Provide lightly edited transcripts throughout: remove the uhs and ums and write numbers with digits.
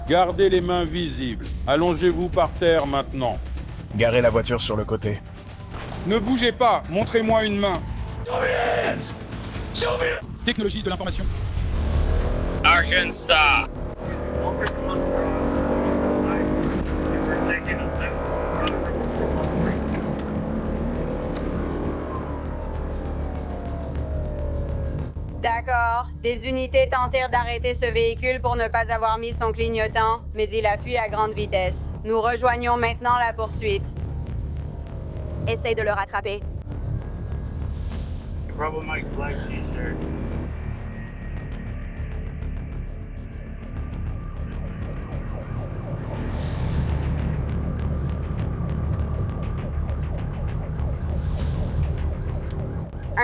Gardez les mains visibles. Allongez-vous par terre maintenant. Garez la voiture sur le côté. Ne bougez pas, montrez-moi une main. Technologie de l'information. Argent Star. D'accord. Des unités tentèrent d'arrêter ce véhicule pour ne pas avoir mis son clignotant, mais il a fui à grande vitesse. Nous rejoignons maintenant la poursuite. Essaye de le rattraper. Bravo Mike Black T-shirt.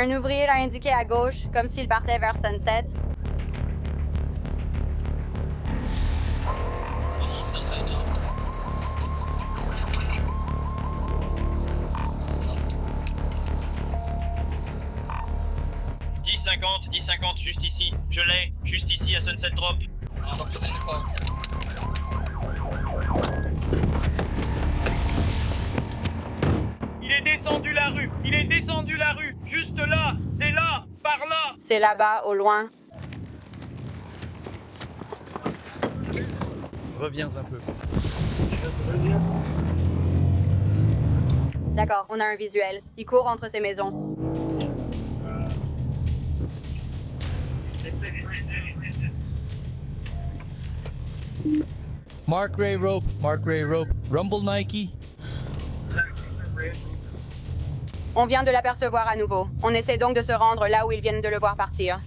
Un ouvrier l'a indiqué à gauche, comme s'il partait vers Sunset. « 10-50, juste ici. Je l'ai, juste ici à Sunset Drop. » Il est descendu la rue. Il est descendu la rue. Juste là. C'est là. Par là. C'est là-bas, au loin. Reviens un peu. D'accord, on a un visuel. Il court entre ces maisons. Mark Ray Rope. Rumble Nike. On vient de l'apercevoir à nouveau. On essaie donc de se rendre là où ils viennent de le voir partir.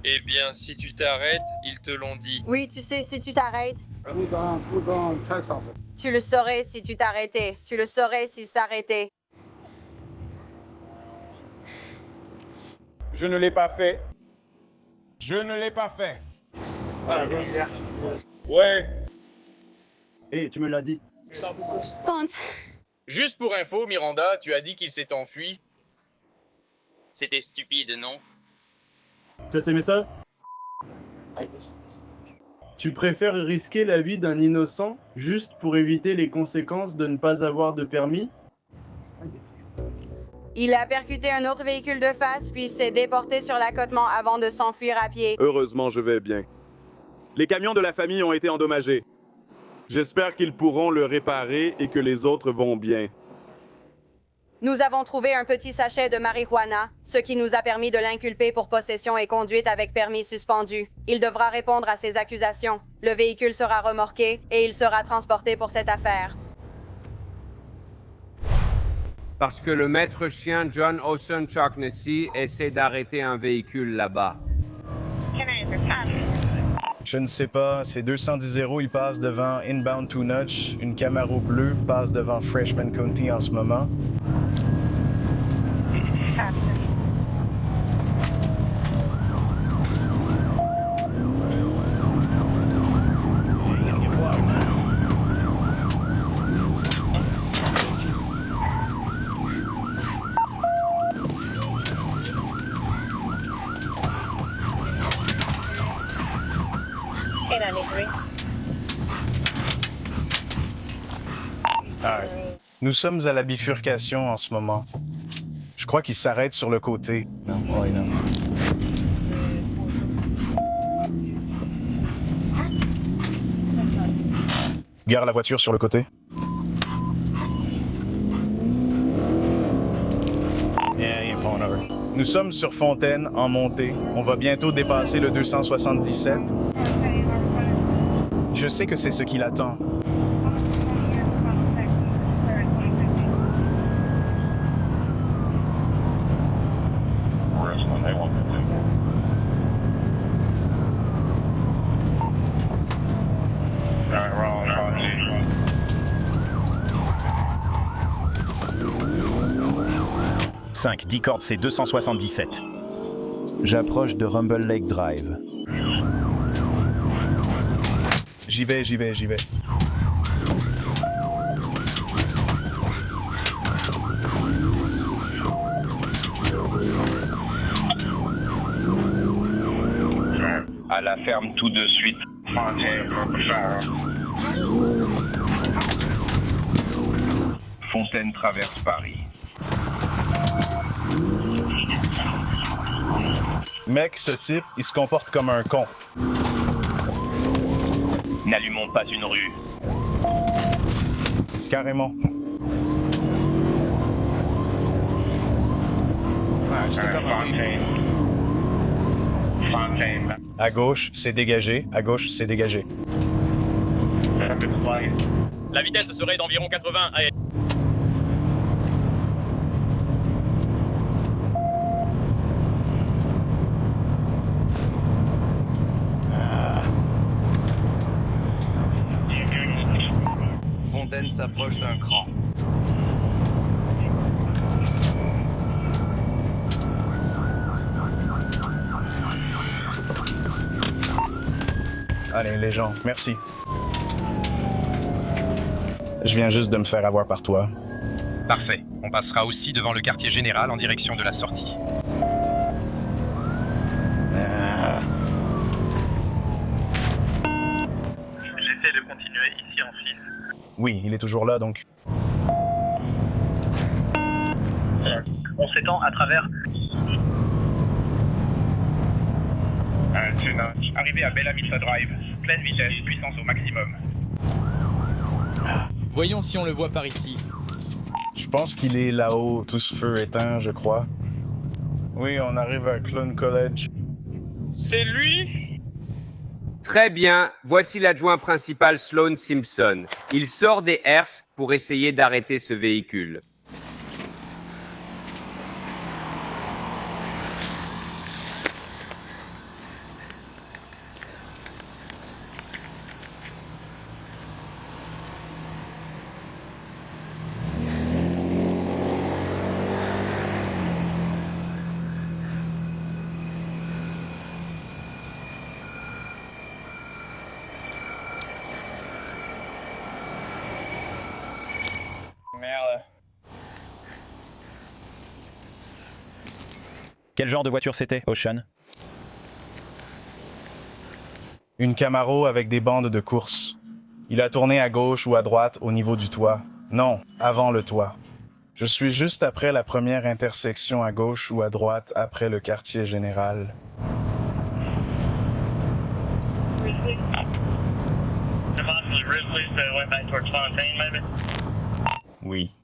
Eh bien, si tu t'arrêtes, ils te l'ont dit. Oui, tu sais, si tu t'arrêtes... Tu le saurais si tu t'arrêtais. Tu le saurais s'il s'arrêtait. Je ne l'ai pas fait. Je ne l'ai pas fait. Ouais. Hé, tu me l'as dit. Compte. Juste pour info, Miranda, tu as dit qu'il s'est enfui. C'était stupide, non? Tu as aimé ça? Tu préfères risquer la vie d'un innocent juste pour éviter les conséquences de ne pas avoir de permis? Il a percuté un autre véhicule de face, puis s'est déporté sur l'accotement avant de s'enfuir à pied. Heureusement, je vais bien. Les camions de la famille ont été endommagés. J'espère qu'ils pourront le réparer et que les autres vont bien. Nous avons trouvé un petit sachet de marijuana, ce qui nous a permis de l'inculper pour possession et conduite avec permis suspendu. Il devra répondre à ces accusations. Le véhicule sera remorqué et il sera transporté pour cette affaire. Parce que le maître chien John O'Shaughnessy essaie d'arrêter un véhicule là-bas. Je ne sais pas, c'est 210 il passe devant Inbound to Notch. Une Camaro bleue passe devant Freshman County en ce moment. Nous sommes à la bifurcation en ce moment. Je crois qu'il s'arrête sur le côté. Non, non. Gare la voiture sur le côté. Nous sommes sur Fontaine, en montée. On va bientôt dépasser le 277. Je sais que c'est ce qui l'attend. 5, 10 cordes, c'est 277. J'approche de Rumble Lake Drive. J'y vais. À la ferme tout de suite. Fontaine traverse Paris. Mec, ce type, il se comporte comme un con. N'allumons pas une rue. Carrément. Ouais, c'était comme un rue. À gauche, c'est dégagé. À gauche, c'est dégagé. La vitesse serait d'environ 80 à... Fontaine s'approche d'un cran. Allez, les gens, merci. Je viens juste de me faire avoir par toi. Parfait. On passera aussi devant le quartier général en direction de la sortie. J'essaie de continuer ici en 6. Oui, il est toujours là, donc. On s'étend à travers... Arrivé à Bella Vista Drive. Pleine vitesse, puissance au maximum. Voyons si on le voit par ici. Je pense qu'il est là-haut, tout ce feu éteint, je crois. Oui, on arrive à Clun College. C'est lui? Très bien, voici l'adjoint principal Sloan Simpson. Il sort des herses pour essayer d'arrêter ce véhicule. Merde. Quel genre de voiture c'était, Ocean? Une Camaro avec des bandes de course. Il a tourné à gauche ou à droite au niveau du toit. Non, avant le toit. Je suis juste après la première intersection à gauche ou à droite après le quartier général. Oui.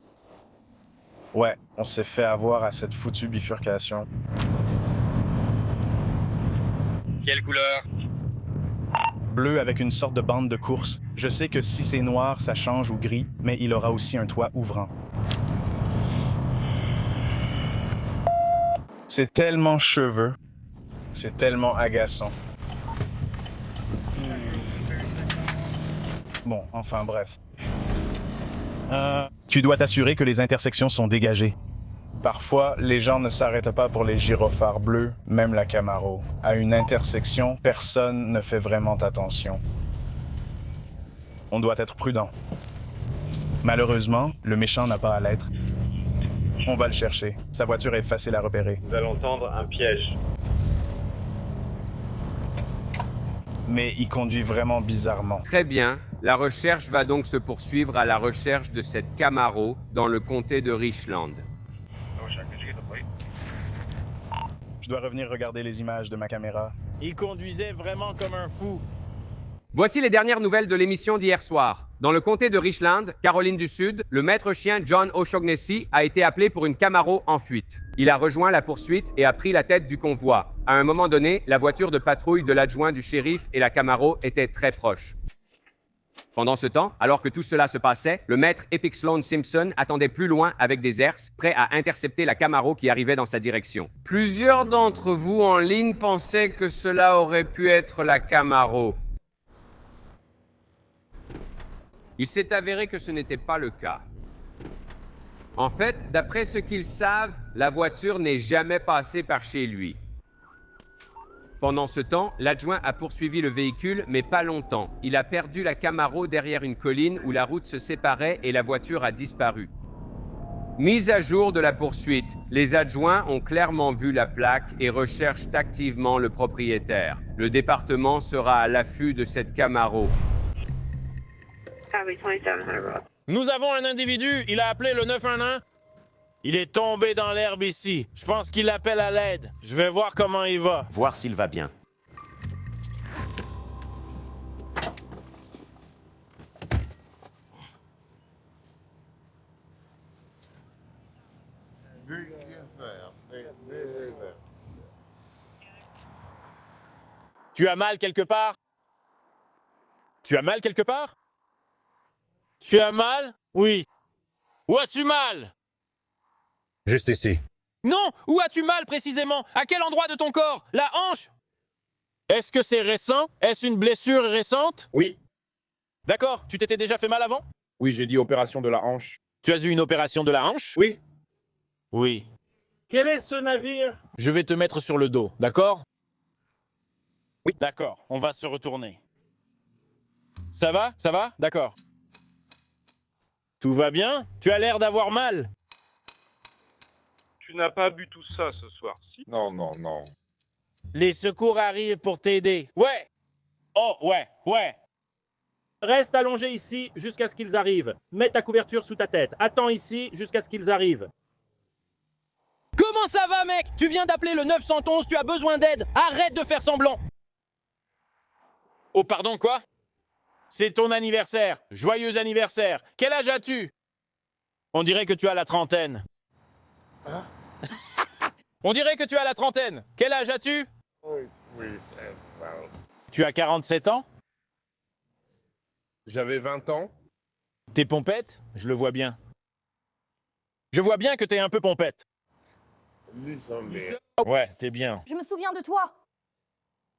Ouais, on s'est fait avoir à cette foutue bifurcation. Quelle couleur? Bleu avec une sorte de bande de course. Je sais que si c'est noir, ça change ou gris, mais il aura aussi un toit ouvrant. C'est tellement cheveux. C'est tellement agaçant. Bon, enfin bref. Tu dois t'assurer que les intersections sont dégagées. Parfois, les gens ne s'arrêtent pas pour les gyrophares bleus, même la Camaro. À une intersection, personne ne fait vraiment attention. On doit être prudent. Malheureusement, le méchant n'a pas à l'être. On va le chercher. Sa voiture est facile à repérer. Nous allons tendre un piège. Mais il conduit vraiment bizarrement. Très bien, la recherche va donc se poursuivre à la recherche de cette Camaro dans le comté de Richland. Je dois revenir regarder les images de ma caméra. Il conduisait vraiment comme un fou. Voici les dernières nouvelles de l'émission d'hier soir. Dans le comté de Richland, Caroline du Sud, le maître chien John O'Shaughnessy a été appelé pour une Camaro en fuite. Il a rejoint la poursuite et a pris la tête du convoi. À un moment donné, la voiture de patrouille de l'adjoint du shérif et la Camaro étaient très proches. Pendant ce temps, alors que tout cela se passait, le maître Epic Sloan Simpson attendait plus loin avec des herses, prêt à intercepter la Camaro qui arrivait dans sa direction. Plusieurs d'entre vous en ligne pensaient que cela aurait pu être la Camaro. Il s'est avéré que ce n'était pas le cas. En fait, d'après ce qu'ils savent, la voiture n'est jamais passée par chez lui. Pendant ce temps, l'adjoint a poursuivi le véhicule, mais pas longtemps. Il a perdu la Camaro derrière une colline où la route se séparait et la voiture a disparu. Mise à jour de la poursuite, les adjoints ont clairement vu la plaque et recherchent activement le propriétaire. Le département sera à l'affût de cette Camaro. Nous avons un individu, il a appelé le 911. Il est tombé dans l'herbe ici. Je pense qu'il appelle à l'aide. Je vais voir comment il va. Voir s'il va bien. Tu as mal quelque part? Tu as mal quelque part? Tu as mal? Oui. Où as-tu mal? Juste ici. Non, où as-tu mal précisément? À quel endroit de ton corps? La hanche? Est-ce que c'est récent? Est-ce une blessure récente? Oui. D'accord, tu t'étais déjà fait mal avant? Oui, j'ai dit opération de la hanche. Tu as eu une opération de la hanche? Oui. Oui. Quel est ce navire? Je vais te mettre sur le dos, d'accord? Oui. D'accord, on va se retourner. Ça va? Ça va? D'accord. Tout va bien? Tu as l'air d'avoir mal. Tu n'as pas bu tout ça ce soir, si? Non, non, non. Les secours arrivent pour t'aider. Ouais. Oh, ouais. Reste allongé ici jusqu'à ce qu'ils arrivent. Mets ta couverture sous ta tête. Attends ici jusqu'à ce qu'ils arrivent. Comment ça va, mec? Tu viens d'appeler le 911, tu as besoin d'aide. Arrête de faire semblant. Oh, pardon, quoi? C'est ton anniversaire. Joyeux anniversaire. Quel âge as-tu? On dirait que tu as la trentaine. Hein? On dirait que tu as la trentaine. Quel âge as-tu? Tu as 47 ans? J'avais 20 ans. T'es pompette? Je le vois bien. Je vois bien que t'es un peu pompette. Ouais, t'es bien. Je me souviens de toi.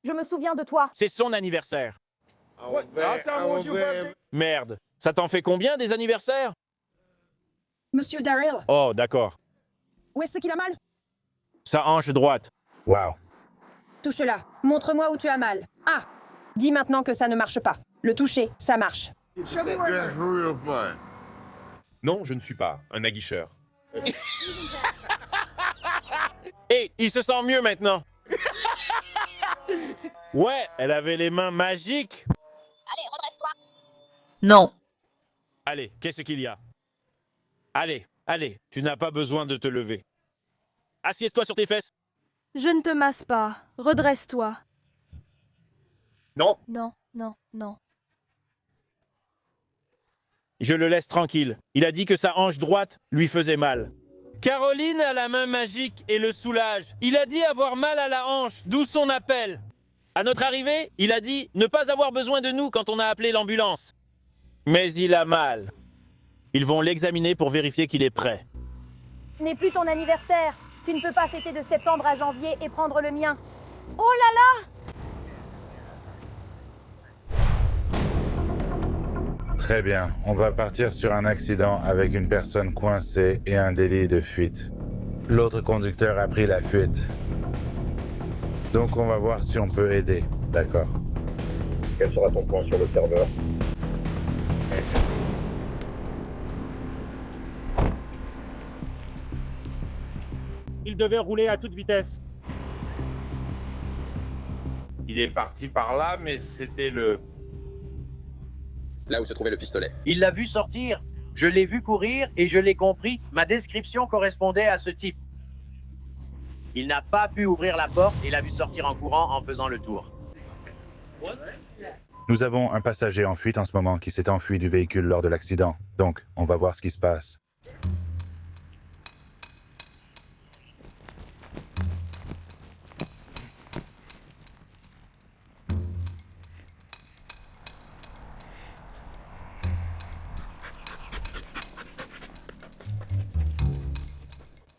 Je me souviens de toi. C'est son anniversaire. Ah, Merde. Ça t'en fait combien des anniversaires? Monsieur Darrell, Oh, d'accord. où est-ce qu'il a mal? Sa hanche droite. Wow. Touche-la. Montre-moi où tu as mal. Ah! Dis maintenant que ça ne marche pas. Le toucher, ça marche. Non, je ne suis pas un aguicheur. Hé, il se sent mieux maintenant. Ouais, elle avait les mains magiques. Allez, redresse-toi. Non. Allez, qu'est-ce qu'il y a? Allez, tu n'as pas besoin de te lever. Assieds-toi sur tes fesses. Je ne te masse pas. Redresse-toi. Non. Non. Je le laisse tranquille. Il a dit que sa hanche droite lui faisait mal. Caroline a la main magique et le soulage. Il a dit avoir mal à la hanche, d'où son appel. À notre arrivée, il a dit ne pas avoir besoin de nous quand on a appelé l'ambulance. Mais il a mal. Ils vont l'examiner pour vérifier qu'il est prêt. Ce n'est plus ton anniversaire. Tu ne peux pas fêter de septembre à janvier et prendre le mien. Oh là là! Très bien. On va partir sur un accident avec une personne coincée et un délit de fuite. L'autre conducteur a pris la fuite. Donc on va voir si on peut aider. D'accord. Quel sera ton point sur le serveur? Il devait rouler à toute vitesse. Il est parti par là, mais c'était le... Là où se trouvait le pistolet. Il l'a vu sortir, je l'ai vu courir et je l'ai compris. Ma description correspondait à ce type. Il n'a pas pu ouvrir la porte et l'a vu sortir en courant en faisant le tour. Nous avons un passager en fuite en ce moment qui s'est enfui du véhicule lors de l'accident. Donc, on va voir ce qui se passe.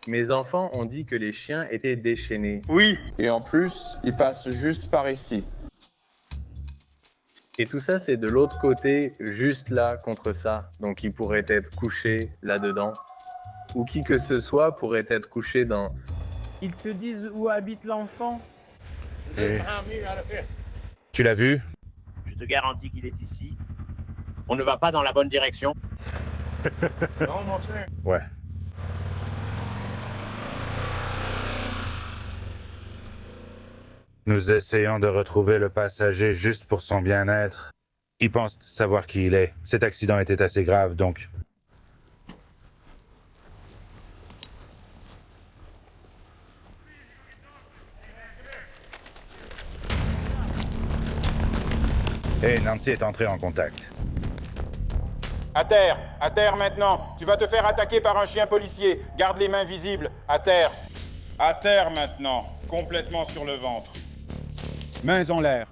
Mes enfants ont dit que les chiens étaient déchaînés. Oui, et en plus, ils passent juste par ici. Et tout ça, c'est de l'autre côté, juste là, contre ça. Donc ils pourraient être couchés là-dedans. ou qui que ce soit pourrait être couché dans... Ils te disent où habite l'enfant? Tu l'as vu? Je te garantis qu'il est ici. On ne va pas dans la bonne direction. Ouais. Nous essayons de retrouver le passager juste pour son bien-être. Il pense savoir qui il est. Cet accident était assez grave, donc... Hey, Nancy est entrée en contact. À terre maintenant. Tu vas te faire attaquer par un chien policier. Garde les mains visibles. À terre maintenant. Complètement sur le ventre. Mains en l'air.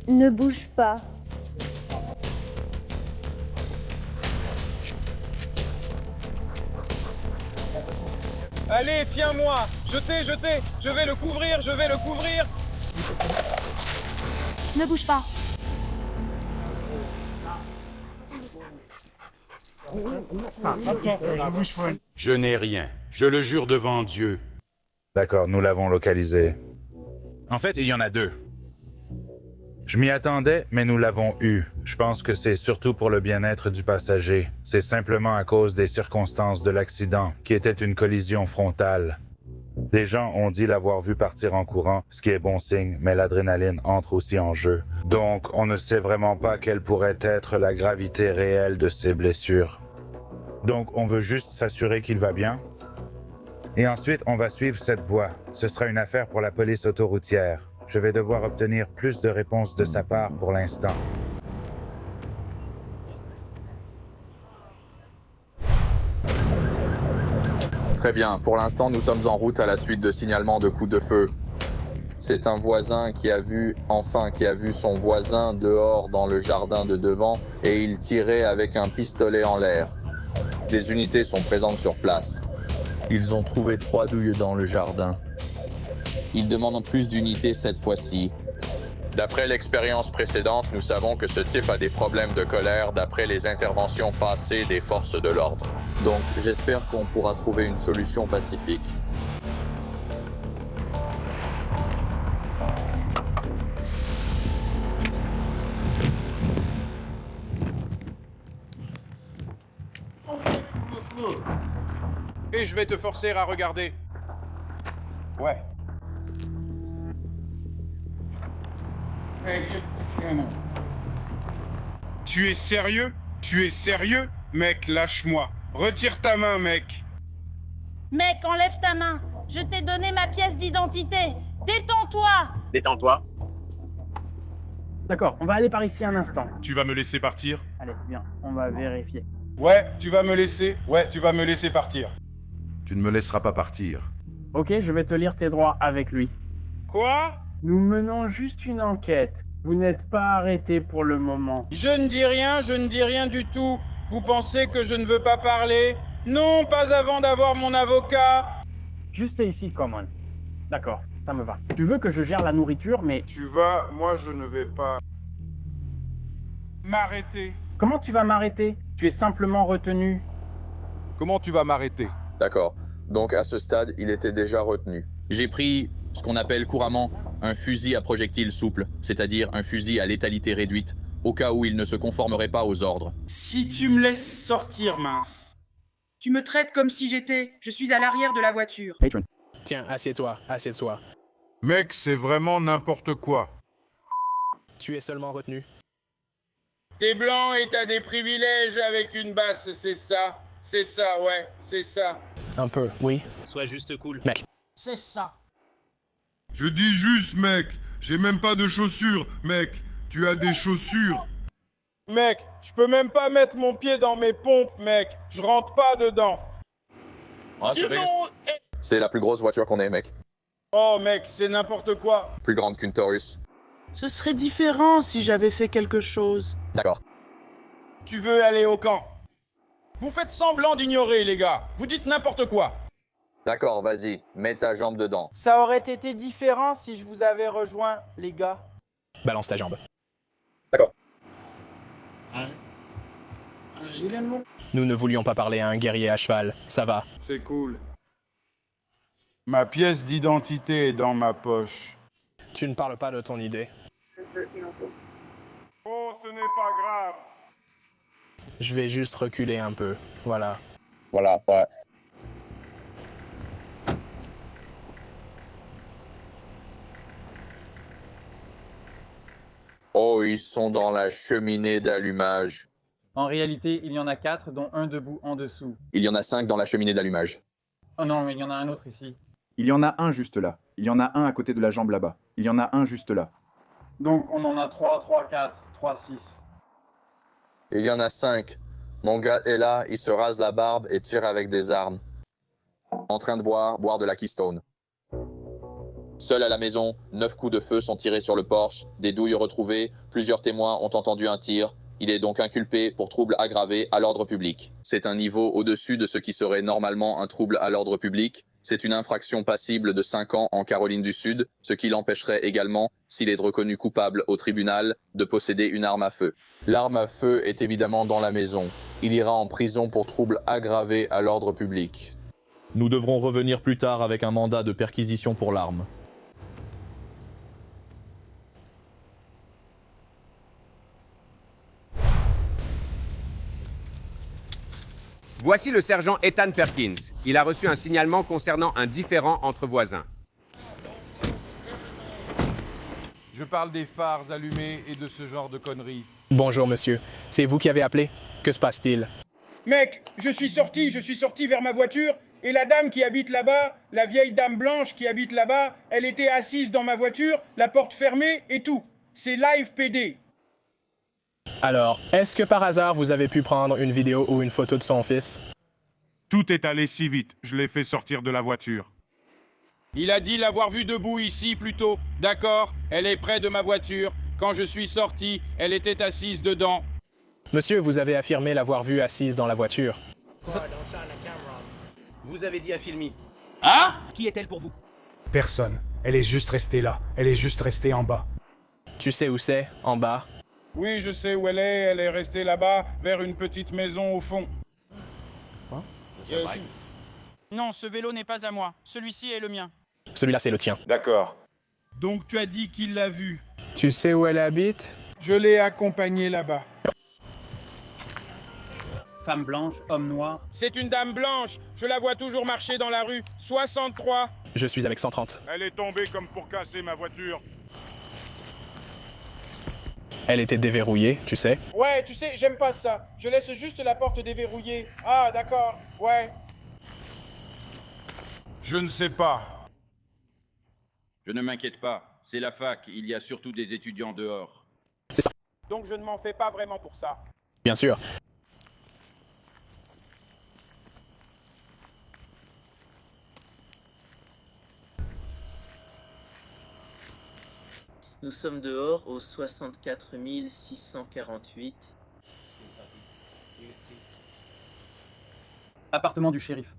Ne bouge pas. Allez, tiens-moi. Jetez. Je vais le couvrir. Ne bouge pas. Je n'ai rien. Je le jure devant Dieu. D'accord, nous l'avons localisé. En fait, il y en a deux. Je m'y attendais, mais nous l'avons eu. Je pense que c'est surtout pour le bien-être du passager. C'est simplement à cause des circonstances de l'accident, qui était une collision frontale. Des gens ont dit l'avoir vu partir en courant, ce qui est bon signe, mais l'adrénaline entre aussi en jeu. Donc, on ne sait vraiment pas quelle pourrait être la gravité réelle de ses blessures. Donc, on veut juste s'assurer qu'il va bien. Et ensuite, on va suivre cette voie. Ce sera une affaire pour la police autoroutière. Je vais devoir obtenir plus de réponses de sa part pour l'instant. Très bien, pour l'instant nous sommes en route à la suite de signalements de coups de feu. C'est un voisin qui a vu son voisin dehors dans le jardin de devant et il tirait avec un pistolet en l'air. Des unités sont présentes sur place. Ils ont trouvé 3 douilles dans le jardin. Ils demandent plus d'unités cette fois-ci. D'après l'expérience précédente, nous savons que ce type a des problèmes de colère d'après les interventions passées des forces de l'ordre. Donc, j'espère qu'on pourra trouver une solution pacifique. Et je vais te forcer à regarder. Ouais. Tu es sérieux? Mec, lâche-moi. Retire ta main, mec. Mec, enlève ta main. Je t'ai donné ma pièce d'identité. Détends-toi. Détends-toi. D'accord, on va aller par ici un instant. Tu vas me laisser partir? Allez, viens, on va vérifier. Ouais, tu vas me laisser partir. Tu ne me laisseras pas partir. Ok, je vais te lire tes droits avec lui. Quoi? Nous menons juste une enquête. Vous n'êtes pas arrêté pour le moment. Je ne dis rien du tout. Vous pensez que je ne veux pas parler? Non, pas avant d'avoir mon avocat. Juste ici, Common. D'accord, ça me va. Tu veux que je gère la nourriture, mais... Moi je ne vais pas... m'arrêter. Comment tu vas m'arrêter? Tu es simplement retenu. Comment tu vas m'arrêter? D'accord. Donc à ce stade, il était déjà retenu. J'ai pris ce qu'on appelle couramment un fusil à projectile souple, c'est-à-dire un fusil à létalité réduite, au cas où il ne se conformerait pas aux ordres. Si tu me laisses sortir, mince. Tu me traites comme si j'étais... Je suis à l'arrière de la voiture. Patron. Tiens, assieds-toi. Mec, c'est vraiment n'importe quoi. Tu es seulement retenu. T'es blanc et t'as des privilèges avec une basse, c'est ça? C'est ça, ouais, c'est ça. Un peu, oui. Sois juste cool. Mec. C'est ça. Je dis juste, mec. J'ai même pas de chaussures, mec. Tu as des chaussures. Mec, je peux même pas mettre mon pied dans mes pompes, mec. Je rentre pas dedans. Ah, c'est la plus grosse voiture qu'on ait, mec. Oh, mec, c'est n'importe quoi. Plus grande qu'une Taurus. Ce serait différent si j'avais fait quelque chose. D'accord. Tu veux aller au camp? Vous faites semblant d'ignorer, les gars. Vous dites n'importe quoi. D'accord, vas-y, mets ta jambe dedans. Ça aurait été différent si je vous avais rejoint, les gars. Balance ta jambe. D'accord. Nous ne voulions pas parler à un guerrier à cheval. Ça va. C'est cool. Ma pièce d'identité est dans ma poche. Tu ne parles pas de ton idée. Oh, ce n'est pas grave. Je vais juste reculer un peu. Voilà. Voilà, ouais. Oh, ils sont dans la cheminée d'allumage. En réalité, il y en a 4, dont un debout en dessous. Il y en a 5 dans la cheminée d'allumage. Oh non, mais il y en a un autre ici. Il y en a un juste là. Il y en a un à côté de la jambe là-bas. Il y en a un juste là. Donc on en a 3, 3, 4, 3, 6. Il y en a 5. Mon gars est là, il se rase la barbe et tire avec des armes. En train de boire de la Keystone. Seul à la maison, 9 coups de feu sont tirés sur le porche, des douilles retrouvées, plusieurs témoins ont entendu un tir. Il est donc inculpé pour trouble aggravé à l'ordre public. C'est un niveau au-dessus de ce qui serait normalement un trouble à l'ordre public. C'est une infraction passible de 5 ans en Caroline du Sud, ce qui l'empêcherait également, s'il est reconnu coupable au tribunal, de posséder une arme à feu. L'arme à feu est évidemment dans la maison. Il ira en prison pour trouble aggravé à l'ordre public. Nous devrons revenir plus tard avec un mandat de perquisition pour l'arme. Voici le sergent Ethan Perkins. Il a reçu un signalement concernant un différend entre voisins. Je parle des phares allumés et de ce genre de conneries. Bonjour, monsieur. C'est vous qui avez appelé? Que se passe-t-il? Mec, je suis sorti vers ma voiture, et la dame qui habite là-bas, la vieille dame blanche qui habite là-bas, elle était assise dans ma voiture, la porte fermée et tout. C'est live PD. Alors, est-ce que par hasard vous avez pu prendre une vidéo ou une photo de son fils? Tout est allé si vite, je l'ai fait sortir de la voiture. Il a dit l'avoir vue debout ici plus tôt. D'accord, elle est près de ma voiture. Quand je suis sorti, elle était assise dedans. Monsieur, vous avez affirmé l'avoir vue assise dans la voiture. Vous avez dit à Filmy. Ah? Qui est-elle pour vous? Personne. Elle est juste restée là. Elle est juste restée en bas. Tu sais où c'est, en bas? Oui, je sais où elle est restée là-bas, vers une petite maison au fond. Non, ce vélo n'est pas à moi. Celui-ci est le mien. Celui-là, c'est le tien. D'accord. Donc tu as dit qu'il l'a vue. Tu sais où elle habite? Je l'ai accompagnée là-bas. Femme blanche, homme noir. C'est une dame blanche. Je la vois toujours marcher dans la rue. 63. Je suis avec 130. Elle est tombée comme pour casser ma voiture. Elle était déverrouillée, tu sais. Ouais, tu sais, j'aime pas ça. Je laisse juste la porte déverrouillée. Ah, d'accord. Ouais. Je ne sais pas. Je ne m'inquiète pas. C'est la fac. Il y a surtout des étudiants dehors. C'est ça. Donc je ne m'en fais pas vraiment pour ça. Bien sûr. Nous sommes dehors au 64 648. Appartement du shérif.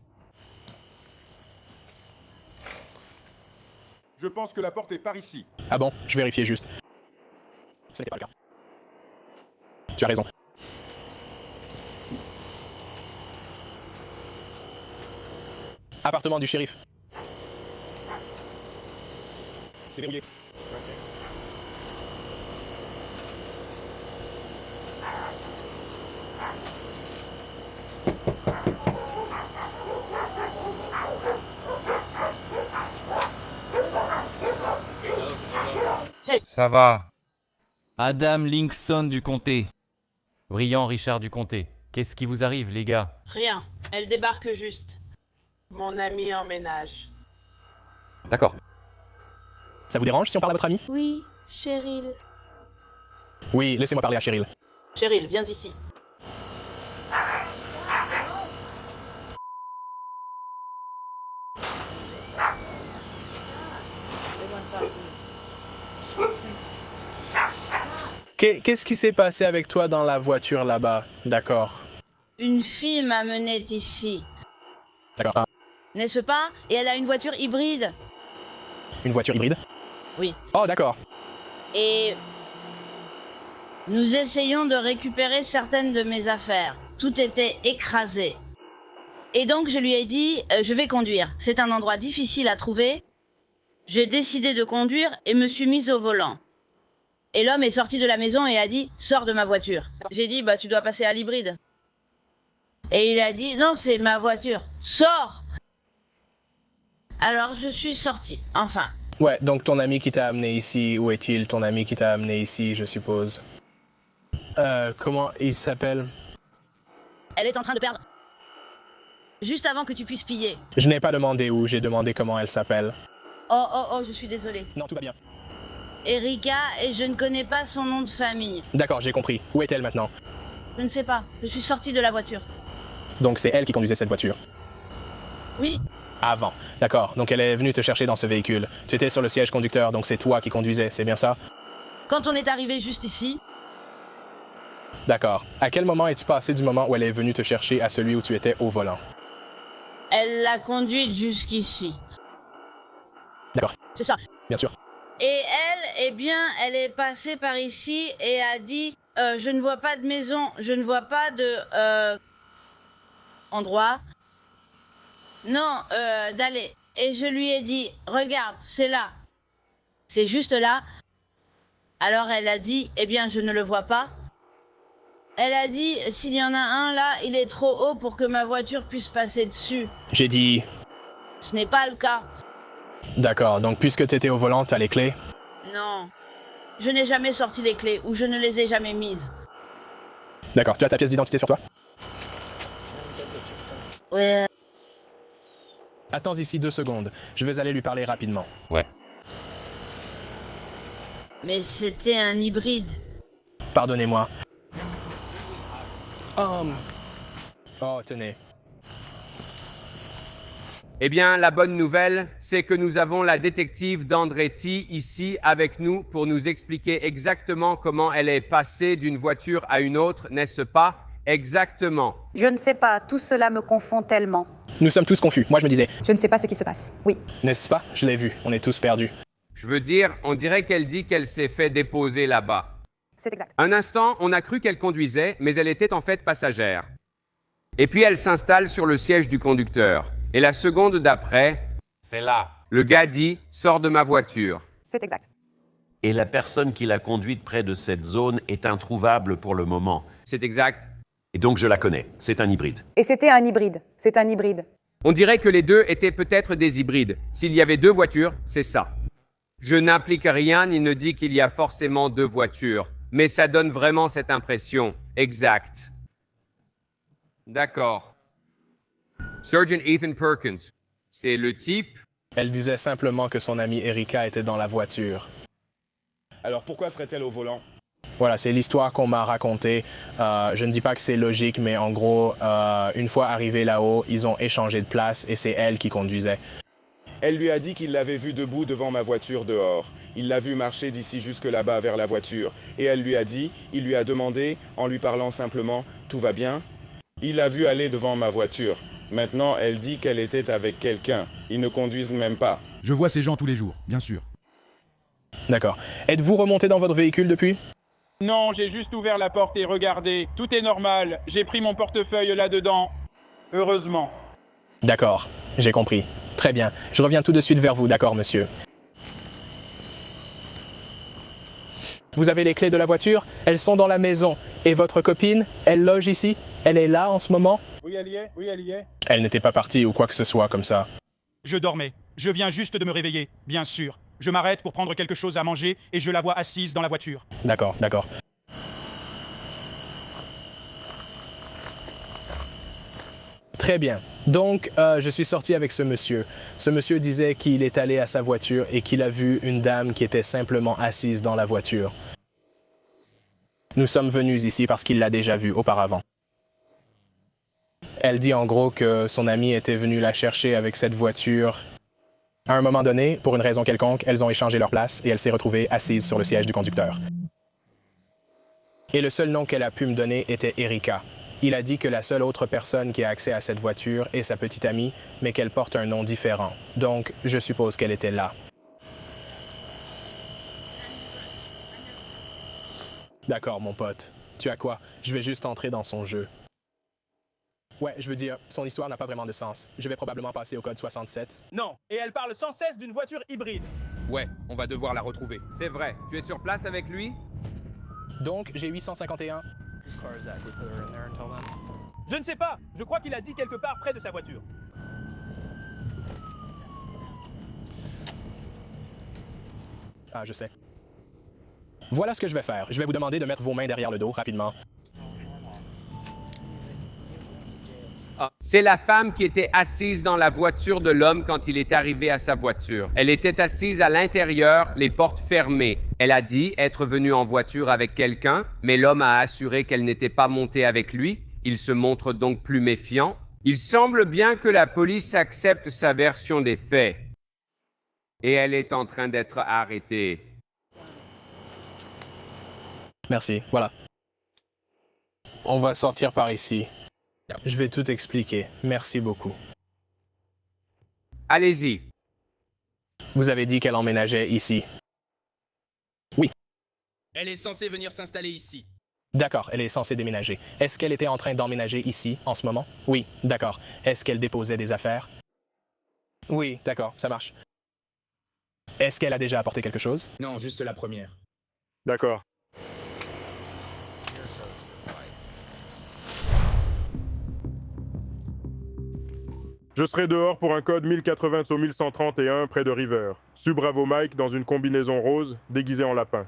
Je pense que la porte est par ici. Ah bon, je vérifiais juste. Ce n'était pas le cas. Tu as raison. Appartement du shérif. C'est verrouillé. Ça va. Adam Linkson du comté. Brillant Richard du comté. Qu'est-ce qui vous arrive, les gars? Rien, elle débarque juste. Mon ami emménage. D'accord. Ça vous dérange si on parle à votre ami? Oui, Cheryl. Oui, laissez-moi parler à Cheryl. Cheryl, viens ici. Qu'est-ce qui s'est passé avec toi dans la voiture là-bas? D'accord. Une fille m'a mené ici. D'accord. N'est-ce pas? Et elle a une voiture hybride. Une voiture hybride? Oui. Oh, d'accord. Et nous essayons de récupérer certaines de mes affaires. tout était écrasé. Et donc je lui ai dit, je vais conduire. C'est un endroit difficile à trouver. J'ai décidé de conduire et me suis mise au volant. Et l'homme est sorti de la maison et a dit, sors de ma voiture. J'ai dit, bah tu dois passer à l'hybride. Et il a dit, non, c'est ma voiture. Sors! Alors je suis sortie, enfin. Ouais, donc ton ami qui t'a amené ici, où est-il, ton ami qui t'a amené ici, je suppose? Comment il s'appelle? Elle est en train de perdre. Juste avant que tu puisses piller. Je n'ai pas demandé où, j'ai demandé comment elle s'appelle. Oh, je suis désolée. Non, tout va bien. Erika, et je ne connais pas son nom de famille. D'accord, j'ai compris. Où est-elle maintenant? Je ne sais pas, je suis sortie de la voiture. Donc c'est elle qui conduisait cette voiture? Oui. Avant. D'accord, donc elle est venue te chercher dans ce véhicule. Tu étais sur le siège conducteur, donc c'est toi qui conduisais, c'est bien ça? Quand on est arrivé juste ici... D'accord. À quel moment es-tu passé du moment où elle est venue te chercher à celui où tu étais au volant? Elle l'a conduite jusqu'ici. D'accord. C'est ça. Bien sûr. Et elle, eh bien, elle est passée par ici et a dit, je ne vois pas de maison, je ne vois pas de endroit. Non, d'aller. Et je lui ai dit, regarde, c'est là. C'est juste là. Alors elle a dit, eh bien, je ne le vois pas. Elle a dit, s'il y en a un là, il est trop haut pour que ma voiture puisse passer dessus. J'ai dit... Ce n'est pas le cas. D'accord, donc puisque tu étais au volant, tu as les clés? Non. Je n'ai jamais sorti les clés, ou je ne les ai jamais mises. D'accord, tu as ta pièce d'identité sur toi? Ouais. Attends ici 2 secondes, je vais aller lui parler rapidement. Ouais. Mais c'était un hybride. Pardonnez-moi. Oh, tenez. Eh bien, la bonne nouvelle, c'est que nous avons la détective d'Andretti ici avec nous pour nous expliquer exactement comment elle est passée d'une voiture à une autre, n'est-ce pas? Exactement. Je ne sais pas, tout cela me confond tellement. Nous sommes tous confus, moi je me disais. Je ne sais pas ce qui se passe, oui. N'est-ce pas? Je l'ai vu, on est tous perdus. Je veux dire, on dirait qu'elle dit qu'elle s'est fait déposer là-bas. C'est exact. Un instant, on a cru qu'elle conduisait, mais elle était en fait passagère. Et puis elle s'installe sur le siège du conducteur. Et la seconde d'après... C'est là. Le gars dit « Sors de ma voiture ». C'est exact. Et la personne qui l'a conduite près de cette zone est introuvable pour le moment. C'est exact. Et donc je la connais. C'est un hybride. Et c'était un hybride. C'est un hybride. On dirait que les deux étaient peut-être des hybrides. S'il y avait 2 voitures, c'est ça. Je n'implique rien ni ne dis qu'il y a forcément 2 voitures. Mais ça donne vraiment cette impression. Exact. D'accord. Sergeant Ethan Perkins. C'est le type... Elle disait simplement que son amie Erika était dans la voiture. Alors pourquoi serait-elle au volant? Voilà, c'est l'histoire qu'on m'a racontée. Je ne dis pas que c'est logique, mais en gros, une fois arrivés là-haut, ils ont échangé de place et c'est elle qui conduisait. Elle lui a dit qu'il l'avait vu debout devant ma voiture dehors. Il l'a vu marcher d'ici jusque là-bas vers la voiture. Et elle lui a dit, il lui a demandé, en lui parlant simplement, « Tout va bien ?» Il l'a vu aller devant ma voiture. Maintenant, elle dit qu'elle était avec quelqu'un. Ils ne conduisent même pas. Je vois ces gens tous les jours, bien sûr. D'accord. Êtes-vous remonté dans votre véhicule depuis? Non, j'ai juste ouvert la porte et regardé. Tout est normal. J'ai pris mon portefeuille là-dedans. Heureusement. D'accord, j'ai compris. Très bien. Je reviens tout de suite vers vous, d'accord, monsieur. Vous avez les clés de la voiture? Elles sont dans la maison. Et votre copine, elle loge ici? Elle est là en ce moment? Oui, elle y est. Oui, elle y est. Elle n'était pas partie ou quoi que ce soit comme ça. Je dormais. Je viens juste de me réveiller, bien sûr. Je m'arrête pour prendre quelque chose à manger et je la vois assise dans la voiture. D'accord, d'accord. Très bien. Donc, je suis sorti avec ce monsieur. Ce monsieur disait qu'il est allé à sa voiture et qu'il a vu une dame qui était simplement assise dans la voiture. Nous sommes venus ici parce qu'il l'a déjà vue auparavant. Elle dit en gros que son ami était venu la chercher avec cette voiture. À un moment donné, pour une raison quelconque, elles ont échangé leur place et elle s'est retrouvée assise sur le siège du conducteur. Et le seul nom qu'elle a pu me donner était Erika. Il a dit que la seule autre personne qui a accès à cette voiture est sa petite amie, mais qu'elle porte un nom différent. Donc, je suppose qu'elle était là. D'accord, mon pote. Tu as quoi? Je vais juste entrer dans son jeu. Ouais, je veux dire, son histoire n'a pas vraiment de sens. Je vais probablement passer au code 67. Non, et elle parle sans cesse d'une voiture hybride. Ouais, on va devoir la retrouver. C'est vrai. Tu es sur place avec lui? Donc, j'ai 851. Je ne sais pas. Je crois qu'il a dit quelque part près de sa voiture. Ah, je sais. Voilà ce que je vais faire. Je vais vous demander de mettre vos mains derrière le dos, rapidement. C'est la femme qui était assise dans la voiture de l'homme quand il est arrivé à sa voiture. Elle était assise à l'intérieur, les portes fermées. Elle a dit être venue en voiture avec quelqu'un, mais l'homme a assuré qu'elle n'était pas montée avec lui. Il se montre donc plus méfiant. Il semble bien que la police accepte sa version des faits. Et elle est en train d'être arrêtée. Merci, voilà. On va sortir par ici. Je vais tout expliquer. Merci beaucoup. Allez-y. Vous avez dit qu'elle emménageait ici. Oui. Elle est censée venir s'installer ici. D'accord, elle est censée déménager. Est-ce qu'elle était en train d'emménager ici, en ce moment? Oui, d'accord. Est-ce qu'elle déposait des affaires? Oui, d'accord, ça marche. Est-ce qu'elle a déjà apporté quelque chose? Non, juste la première. D'accord. Je serai dehors pour un code 1080-1131 près de River. Su Bravo Mike dans une combinaison rose, déguisé en lapin.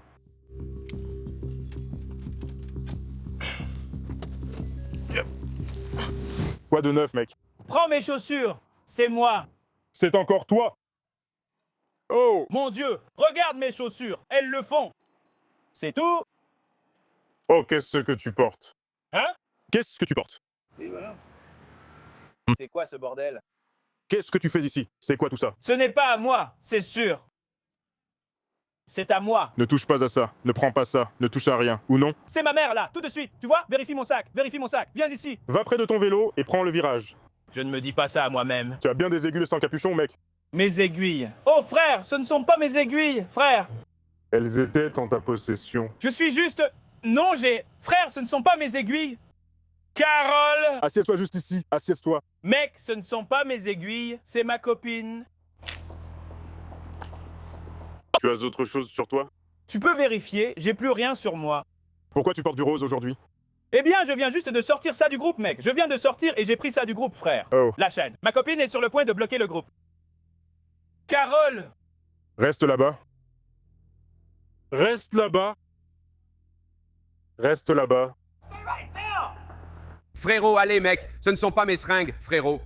Quoi de neuf, mec? Prends mes chaussures. C'est moi. C'est encore toi? Oh! Mon Dieu, regarde mes chaussures. Elles le font. C'est tout? Oh, qu'est-ce que tu portes? Hein? Qu'est-ce que tu portes? Et voilà. C'est quoi ce bordel? Qu'est-ce que tu fais ici? C'est quoi tout ça? Ce n'est pas à moi, c'est sûr. C'est à moi. Ne touche pas à ça, ne prends pas ça, ne touche à rien, ou non? C'est ma mère là, tout de suite. Tu vois? Vérifie mon sac, viens ici. Va près de ton vélo et prends le virage. Je ne me dis pas ça à moi-même. Tu as bien des aiguilles sans capuchon, mec. Mes aiguilles. Oh frère, ce ne sont pas mes aiguilles, frère. Elles étaient en ta possession. Je suis juste... Non, j'ai... Frère, ce ne sont pas mes aiguilles. Carole! Assieds-toi juste ici, assieds-toi. Mec, ce ne sont pas mes aiguilles, c'est ma copine. Tu as autre chose sur toi? Tu peux vérifier, j'ai plus rien sur moi. Pourquoi tu portes du rose aujourd'hui? Eh bien, je viens juste de sortir ça du groupe, mec. Je viens de sortir et j'ai pris ça du groupe, frère. Oh. La chaîne. Ma copine est sur le point de bloquer le groupe. Carole! Reste là-bas. Reste là-bas. Reste là-bas. Frérot, allez, mec. Ce ne sont pas mes seringues, frérot.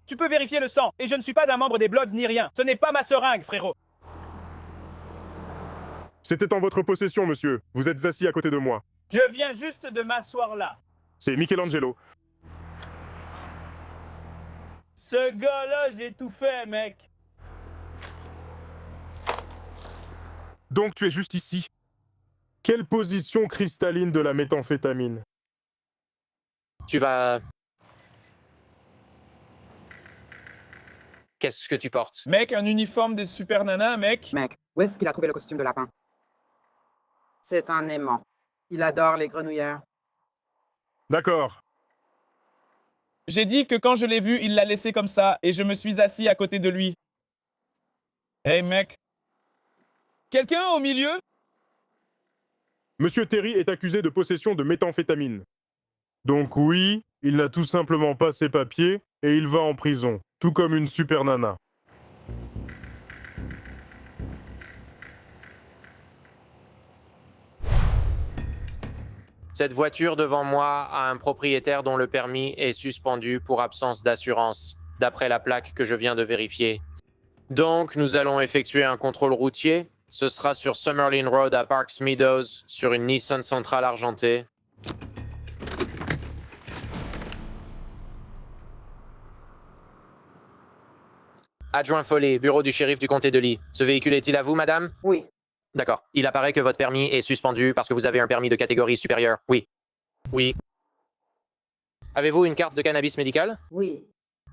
Tu peux vérifier le sang. Et je ne suis pas un membre des Bloods ni rien. Ce n'est pas ma seringue, frérot. C'était en votre possession, monsieur. Vous êtes assis à côté de moi. Je viens juste de m'asseoir là. C'est Michelangelo. Ce gars-là, j'ai tout fait, mec. Donc tu es juste ici. Quelle position cristalline de la méthamphétamine? Tu vas... Qu'est-ce que tu portes? Mec, un uniforme des super nanas, mec. Mec, où est-ce qu'il a trouvé le costume de lapin? C'est un aimant. Il adore les grenouillères. D'accord. J'ai dit que quand je l'ai vu, il l'a laissé comme ça, et je me suis assis à côté de lui. Hey, mec. Quelqu'un au milieu? Monsieur Terry est accusé de possession de méthamphétamine. Donc oui, il n'a tout simplement pas ses papiers, et il va en prison, tout comme une super nana. Cette voiture devant moi a un propriétaire dont le permis est suspendu pour absence d'assurance, d'après la plaque que je viens de vérifier. Donc, nous allons effectuer un contrôle routier. Ce sera sur Summerlin Road à Parks Meadows, sur une Nissan Sentra argentée. Adjoint Foley, bureau du shérif du comté de Lee. Ce véhicule est-il à vous, madame? Oui. D'accord. Il apparaît que votre permis est suspendu parce que vous avez un permis de catégorie supérieure. Oui. Oui. Avez-vous une carte de cannabis médicale? Oui.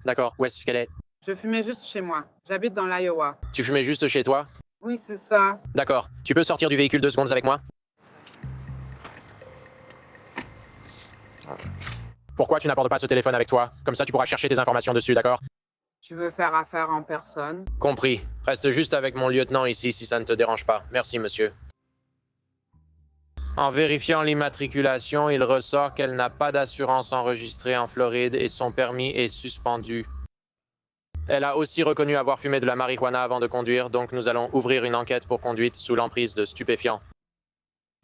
D'accord. Où est-ce qu'elle est? Je fumais juste chez moi. J'habite dans l'Iowa. Tu fumais juste chez toi? Oui, c'est ça. D'accord. Tu peux sortir du véhicule 2 secondes avec moi? Pourquoi tu n'apportes pas ce téléphone avec toi? Comme ça, tu pourras chercher tes informations dessus, d'accord? Tu veux faire affaire en personne? Compris. Reste juste avec mon lieutenant ici si ça ne te dérange pas. Merci, monsieur. En vérifiant l'immatriculation, il ressort qu'elle n'a pas d'assurance enregistrée en Floride et son permis est suspendu. Elle a aussi reconnu avoir fumé de la marijuana avant de conduire, donc nous allons ouvrir une enquête pour conduite sous l'emprise de stupéfiants.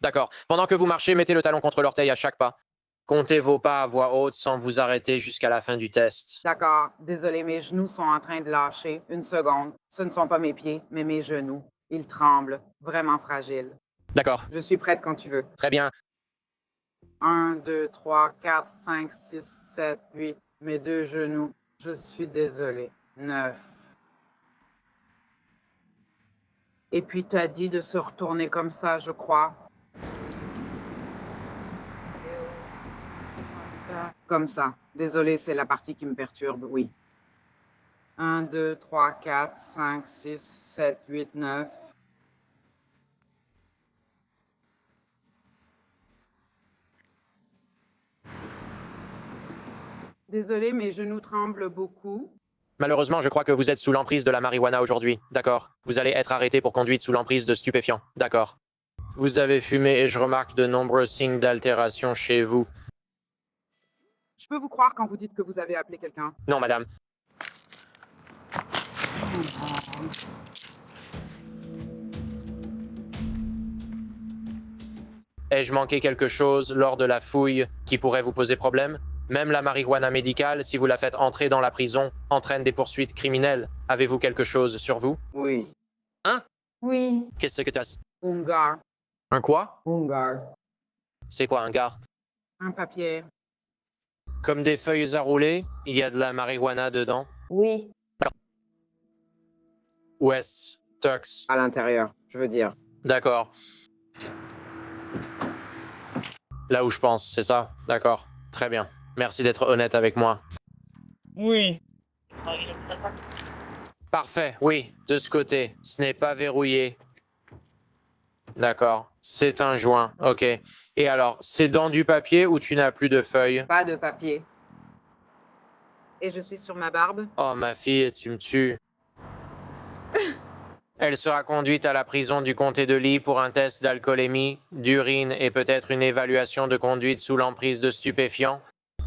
D'accord. Pendant que vous marchez, mettez le talon contre l'orteil à chaque pas. Comptez vos pas à voix haute sans vous arrêter jusqu'à la fin du test. D'accord. Désolé, mes genoux sont en train de lâcher. Une seconde. Ce ne sont pas mes pieds, mais mes genoux. Ils tremblent. Vraiment fragiles. D'accord. Je suis prête quand tu veux. Très bien. 1, 2, 3, 4, 5, 6, 7, 8. Mes deux genoux. Je suis désolé. 9. Et puis t'as dit de se retourner comme ça, je crois. Comme ça. Désolé, c'est la partie qui me perturbe, oui. 1, 2, 3, 4, 5, 6, 7, 8, 9. Désolé, mes genoux tremblent beaucoup. Malheureusement, je crois que vous êtes sous l'emprise de la marijuana aujourd'hui. D'accord. Vous allez être arrêté pour conduite sous l'emprise de stupéfiants. D'accord. Vous avez fumé et je remarque de nombreux signes d'altération chez vous. Je peux vous croire quand vous dites que vous avez appelé quelqu'un. Non, madame. Ai-je manqué quelque chose lors de la fouille qui pourrait vous poser problème? Même la marijuana médicale, si vous la faites entrer dans la prison, entraîne des poursuites criminelles. Avez-vous quelque chose sur vous? Oui. Hein? Oui. Qu'est-ce que tu as? Ungar. Un quoi? Ungar. C'est quoi un GAR? Un papier. Comme des feuilles à rouler, il y a de la marijuana dedans? Oui. West, Tux. À l'intérieur, je veux dire. D'accord. Là où je pense, c'est ça? D'accord. Très bien. Merci d'être honnête avec moi. Oui. Parfait, oui, de ce côté. Ce n'est pas verrouillé. D'accord. C'est un joint, ok. Et alors, c'est dans du papier ou tu n'as plus de feuilles? Pas de papier. Et je suis sur ma barbe? Oh, ma fille, tu me tues. Elle sera conduite à la prison du comté de Lee pour un test d'alcoolémie, d'urine et peut-être une évaluation de conduite sous l'emprise de stupéfiants.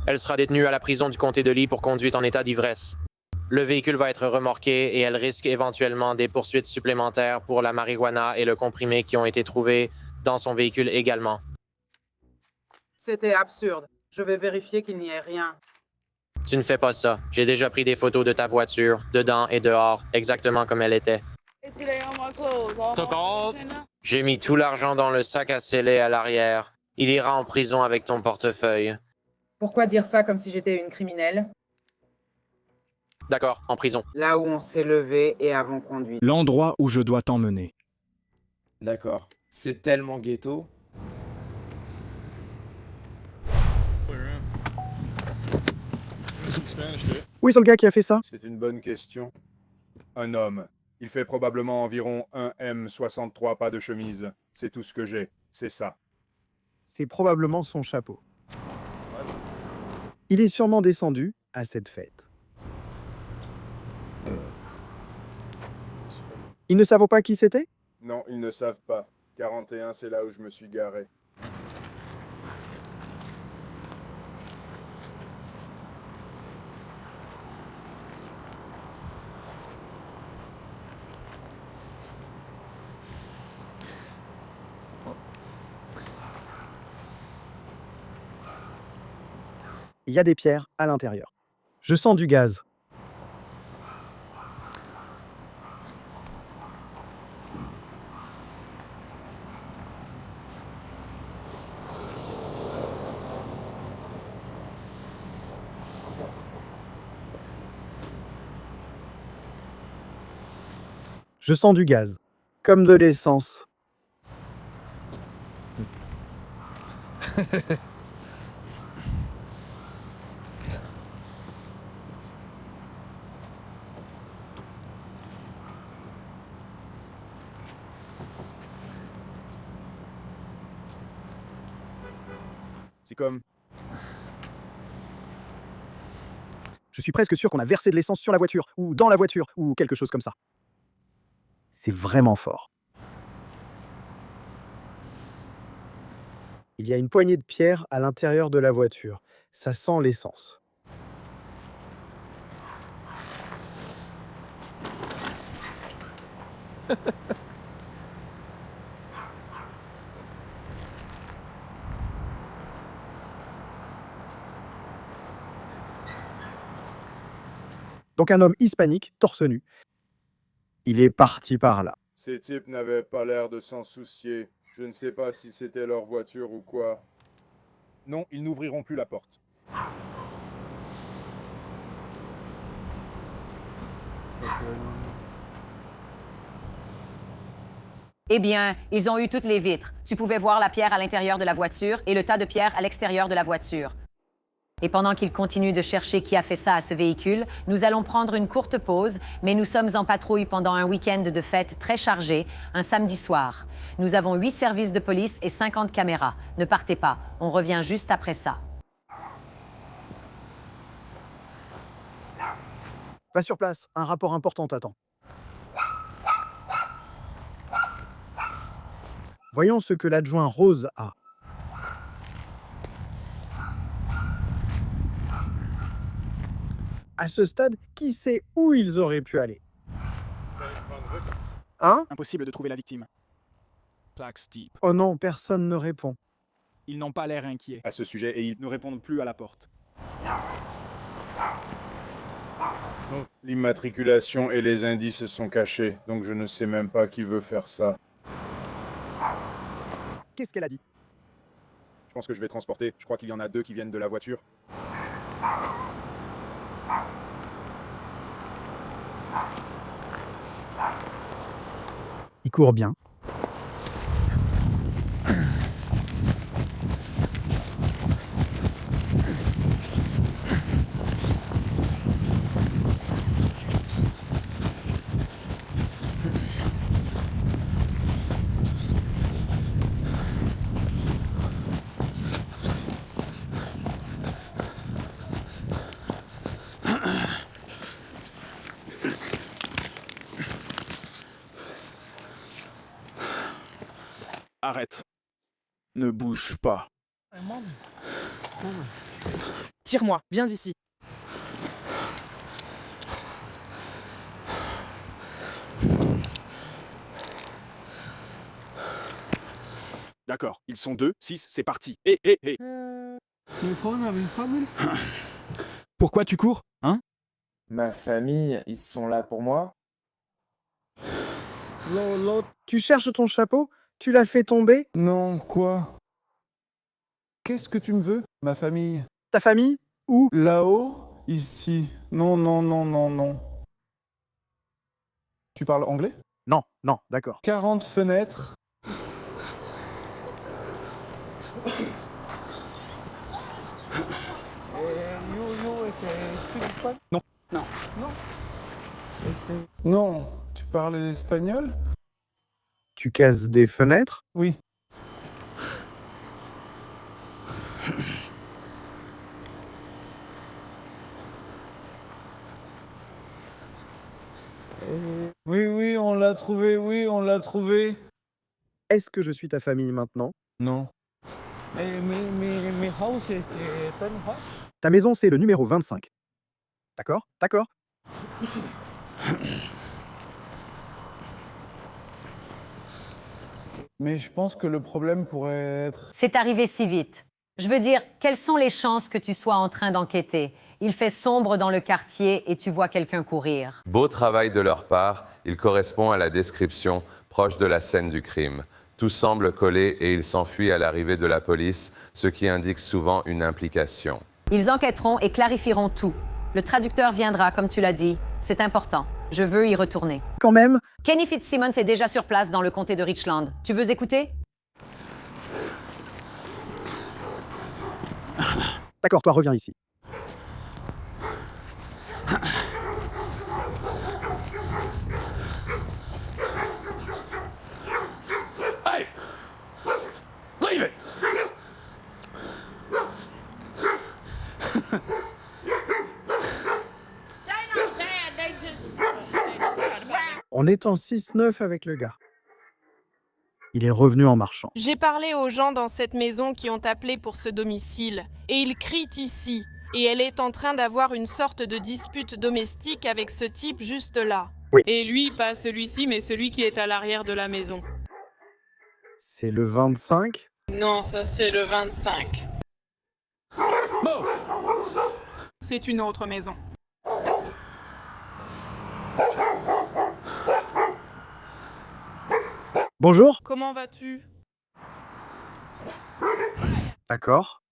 Elle sera détenue à la prison du comté de Lee pour conduite en état d'ivresse. Le véhicule va être remorqué et elle risque éventuellement des poursuites supplémentaires pour la marijuana et le comprimé qui ont été trouvés dans son véhicule également. C'était absurde. Je vais vérifier qu'il n'y ait rien. Tu ne fais pas ça. J'ai déjà pris des photos de ta voiture, dedans et dehors, exactement comme elle était. J'ai mis tout l'argent dans le sac à scellé à l'arrière. Il ira en prison avec ton portefeuille. Pourquoi dire ça comme si j'étais une criminelle? D'accord, en prison. Là où on s'est levé et avons conduit. L'endroit où je dois t'emmener. D'accord. C'est tellement ghetto. Où est le gars qui a fait ça? C'est une bonne question. Un homme. Il fait probablement environ 1 M63 pas de chemise. C'est tout ce que j'ai. C'est ça. C'est probablement son chapeau. Il est sûrement descendu à cette fête. Ils ne savent pas qui c'était? Non, ils ne savent pas. 41, c'est là où je me suis garé. Il y a des pierres à l'intérieur. Je sens du gaz. Je sens du gaz. Comme de l'essence. C'est comme... Je suis presque sûr qu'on a versé de l'essence sur la voiture, ou dans la voiture, ou quelque chose comme ça. C'est vraiment fort. Il y a une poignée de pierres à l'intérieur de la voiture. Ça sent l'essence. Donc un homme hispanique, torse nu. Il est parti par là. Ces types n'avaient pas l'air de s'en soucier. Je ne sais pas si c'était leur voiture ou quoi. Non, ils n'ouvriront plus la porte. Eh bien, ils ont eu toutes les vitres. Tu pouvais voir la pierre à l'intérieur de la voiture et le tas de pierres à l'extérieur de la voiture. Et pendant qu'ils continuent de chercher qui a fait ça à ce véhicule, nous allons prendre une courte pause, mais nous sommes en patrouille pendant un week-end de fête très chargé, un samedi soir. Nous avons 8 services de police et 50 caméras. Ne partez pas, on revient juste après ça. Va sur place, un rapport important t'attend. Voyons ce que l'adjoint Rose a. À ce stade, qui sait où ils auraient pu aller? Hein? Impossible de trouver la victime. Plaque Steep. Oh non, personne ne répond. Ils n'ont pas l'air inquiets À ce sujet, et ils ne répondent plus à la porte. L'immatriculation et les indices sont cachés, donc je ne sais même pas qui veut faire ça. Qu'est-ce qu'elle a dit? Je pense que je vais transporter. Je crois qu'il y en a 2 qui viennent de la voiture. Il court bien. Arrête. Ne bouge pas. Tire-moi, viens ici. D'accord, ils sont 2, 6, c'est parti. Hé, hé, hé. Pourquoi tu cours, hein? Ma famille, ils sont là pour moi. Tu cherches ton chapeau? Tu l'as fait tomber? Non, quoi? Qu'est-ce que tu me veux? Ma famille? Ta famille? Où? Là-haut? Ici? Non, non, non, non, non. Tu parles anglais? Non, non, d'accord. 40 fenêtres. Non, non. Non, tu parles espagnol? Tu casses des fenêtres? Oui. Oui, oui, on l'a trouvé, oui, on l'a trouvé. Est-ce que je suis ta famille maintenant? Non. Ta maison, c'est le numéro 25. D'accord? D'accord. Mais je pense que le problème pourrait être... C'est arrivé si vite. Je veux dire, quelles sont les chances que tu sois en train d'enquêter? Il fait sombre dans le quartier et tu vois quelqu'un courir. Beau travail de leur part, il correspond à la description proche de la scène du crime. Tout semble coller et ils s'enfuient à l'arrivée de la police, ce qui indique souvent une implication. Ils enquêteront et clarifieront tout. Le traducteur viendra, comme tu l'as dit. C'est important. Je veux y retourner. Quand même. Kenny Fitzsimmons est déjà sur place dans le comté de Richland. Tu veux écouter? D'accord, toi, reviens ici. Hey! Leave it! en étant 6-9 avec le gars. Il est revenu en marchant. J'ai parlé aux gens dans cette maison qui ont appelé pour ce domicile, et ils crient ici, et elle est en train d'avoir une sorte de dispute domestique avec ce type juste là. Oui. Et lui, pas celui-ci, mais celui qui est à l'arrière de la maison. C'est le 25. Non, ça c'est le 25. C'est une autre maison. Bonjour. Comment vas-tu? D'accord.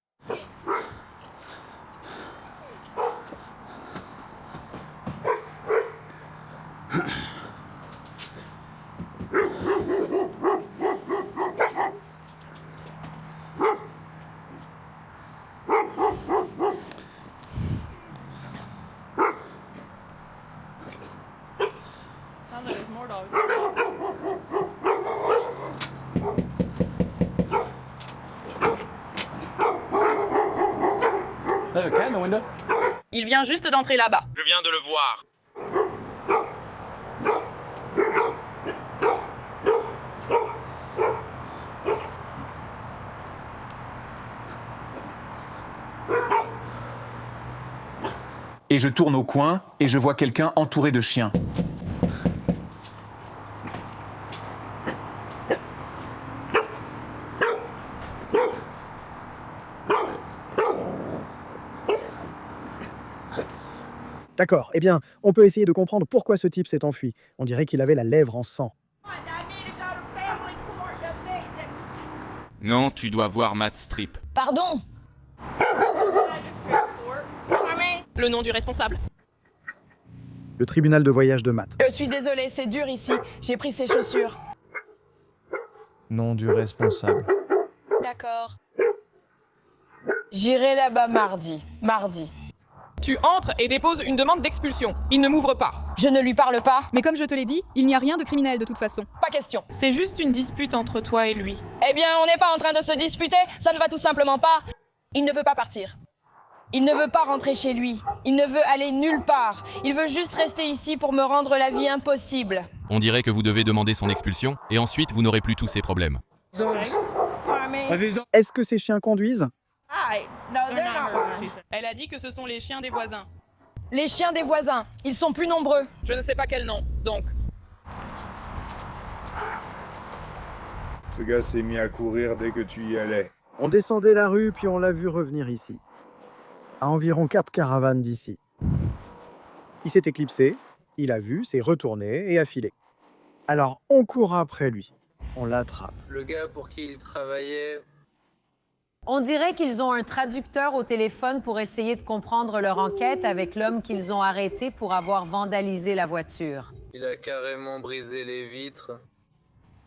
Il vient juste d'entrer là-bas. Je viens de le voir. Et je tourne au coin et je vois quelqu'un entouré de chiens. D'accord. Eh bien, on peut essayer de comprendre pourquoi ce type s'est enfui. On dirait qu'il avait la lèvre en sang. Non, tu dois voir Matt Strip. Pardon? Le nom du responsable. Le tribunal de voyage de Matt. Je suis désolée, c'est dur ici. J'ai pris ses chaussures. Nom du responsable. D'accord. J'irai là-bas mardi. Mardi. Tu entres et déposes une demande d'expulsion. Il ne m'ouvre pas. Je ne lui parle pas. Mais comme je te l'ai dit, il n'y a rien de criminel de toute façon. Pas question. C'est juste une dispute entre toi et lui. Eh bien, on n'est pas en train de se disputer. Ça ne va tout simplement pas. Il ne veut pas partir. Il ne veut pas rentrer chez lui. Il ne veut aller nulle part. Il veut juste rester ici pour me rendre la vie impossible. On dirait que vous devez demander son expulsion, et ensuite vous n'aurez plus tous ces problèmes. Est-ce que ces chiens conduisent? Elle a dit que ce sont les chiens des voisins. Les chiens des voisins. Ils sont plus nombreux. Je ne sais pas quel nom, donc. Ce gars s'est mis à courir dès que tu y allais. On descendait la rue, puis on l'a vu revenir ici. À environ 4 caravanes d'ici. Il s'est éclipsé, il a vu, s'est retourné et a filé. Alors on court après lui. On l'attrape. Le gars pour qui il travaillait... On dirait qu'ils ont un traducteur au téléphone pour essayer de comprendre leur enquête avec l'homme qu'ils ont arrêté pour avoir vandalisé la voiture. Il a carrément brisé les vitres.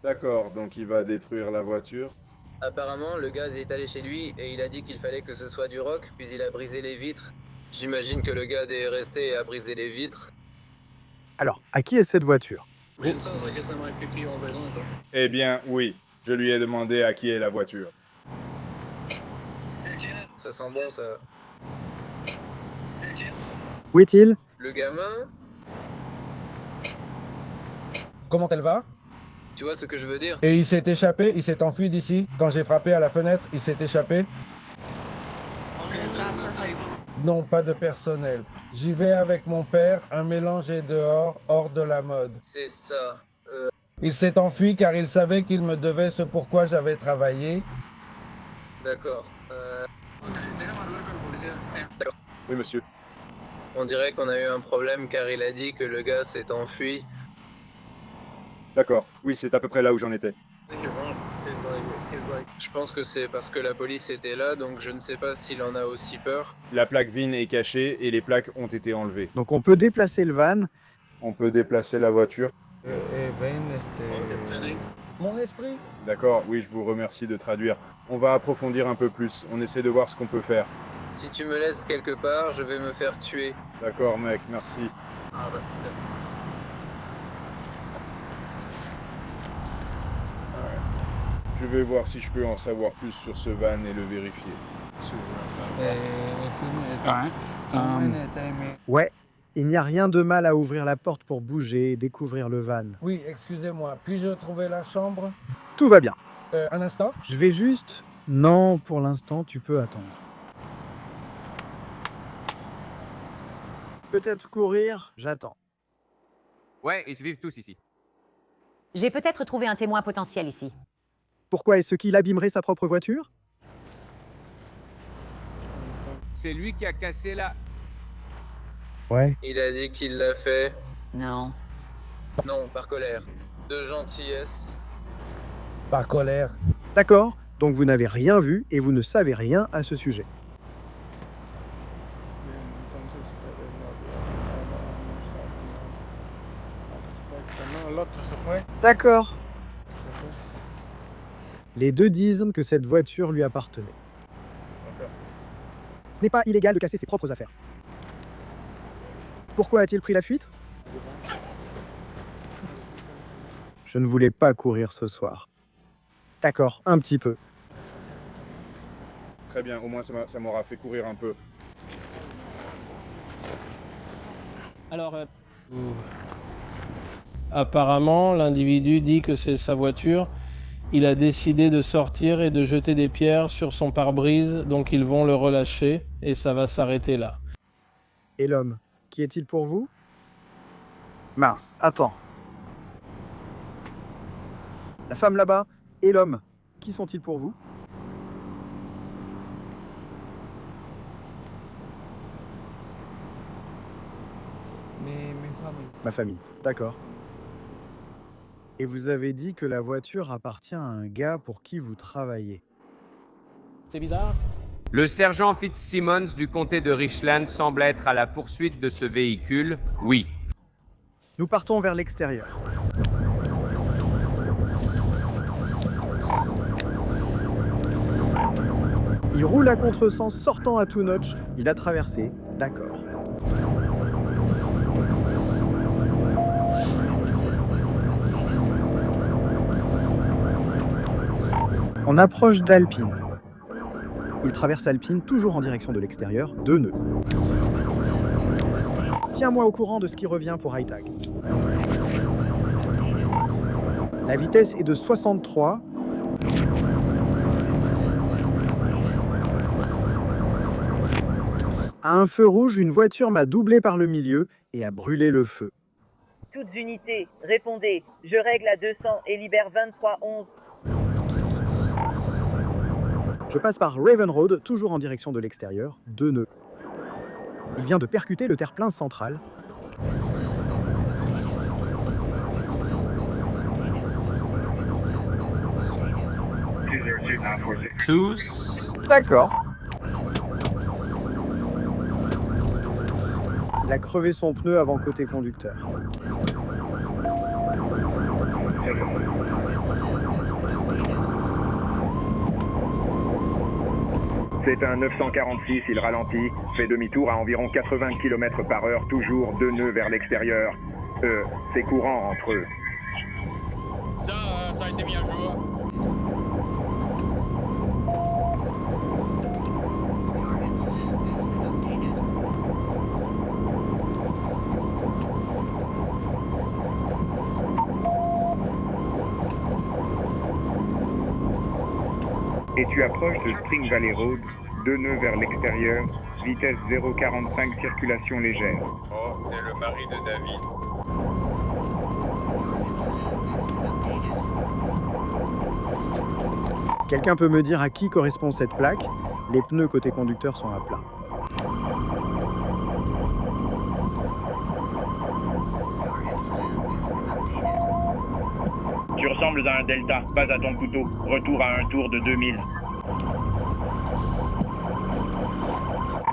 D'accord, donc il va détruire la voiture. Apparemment, le gars est allé chez lui et il a dit qu'il fallait que ce soit du rock, puis il a brisé les vitres. J'imagine que le gars est resté et a brisé les vitres. Alors, à qui est cette voiture? Eh bien, oui. Je lui ai demandé à qui est la voiture. Ça sent bon, ça. Où est-il? Le gamin? Comment elle va? Tu vois ce que je veux dire? Et il s'est échappé, il s'est enfui d'ici. Quand j'ai frappé à la fenêtre, il s'est échappé. Non, pas de personnel. J'y vais avec mon père, un mélange est dehors, hors de la mode. C'est ça. Il s'est enfui car il savait qu'il me devait ce pourquoi j'avais travaillé. D'accord. Oui, monsieur. On dirait qu'on a eu un problème car il a dit que le gars s'est enfui. D'accord. Oui, c'est à peu près là où j'en étais. Je pense que c'est parce que la police était là, donc je ne sais pas s'il en a aussi peur. La plaque VIN est cachée et les plaques ont été enlevées. Donc on peut déplacer le van. On peut déplacer la voiture. Mon esprit. D'accord, oui, je vous remercie de traduire. On va approfondir un peu plus. On essaie de voir ce qu'on peut faire. Si tu me laisses quelque part, je vais me faire tuer. D'accord, mec, merci. Je vais voir si je peux en savoir plus sur ce van et le vérifier. Ouais. Il n'y a rien de mal à ouvrir la porte pour bouger et découvrir le van. Oui, excusez-moi. Puis-je trouver la chambre? Tout va bien. Un instant. Je vais juste... Non, pour l'instant, tu peux attendre. Peut-être courir, j'attends. Ouais, ils vivent tous ici. J'ai peut-être trouvé un témoin potentiel ici. Pourquoi est-ce qu'il abîmerait sa propre voiture? C'est lui qui a cassé la... Ouais. Il a dit qu'il l'a fait. Non. Non, par colère. De gentillesse. Par colère. D'accord, donc vous n'avez rien vu et vous ne savez rien à ce sujet. D'accord. Les deux disent que cette voiture lui appartenait. Ce n'est pas illégal de casser ses propres affaires. Pourquoi a-t-il pris la fuite? Je ne voulais pas courir ce soir. D'accord, un petit peu. Très bien, au moins ça m'aura fait courir un peu. Alors, apparemment, l'individu dit que c'est sa voiture. Il a décidé de sortir et de jeter des pierres sur son pare-brise, donc ils vont le relâcher et ça va s'arrêter là. Et l'homme, qui est-il pour vous? Mince, attends. La femme là-bas et l'homme, qui sont-ils pour vous? Ma famille, d'accord. Et vous avez dit que la voiture appartient à un gars pour qui vous travaillez. C'est bizarre? Le sergent Fitzsimmons du comté de Richland semble être à la poursuite de ce véhicule, oui. Nous partons vers l'extérieur. Il roule à contresens, sortant à tout notch. Il a traversé, d'accord. On approche d'Alpine. Il traverse Alpine, toujours en direction de l'extérieur, 2 nœuds. Tiens-moi au courant de ce qui revient pour Hightag. La vitesse est de 63. À un feu rouge, une voiture m'a doublé par le milieu et a brûlé le feu. Toutes unités, répondez. Je règle à 200 et libère 2311. Je passe par Raven Road, toujours en direction de l'extérieur, 2 nœuds. Il vient de percuter le terre-plein central. Tous. D'accord. Il a crevé son pneu avant côté conducteur. C'est un 946, il ralentit, fait demi-tour à environ 80 km/h, toujours 2 nœuds vers l'extérieur. C'est courant entre eux. Ça a été mis à jour. Et tu approches de Spring Valley Road, 2 nœuds vers l'extérieur, vitesse 0,45, circulation légère. Oh, c'est le mari de David. Quelqu'un peut me dire à qui correspond cette plaque? Les pneus côté conducteur sont à plat. Tu ressembles à un Delta, pas à ton couteau. Retour à un tour de 2000.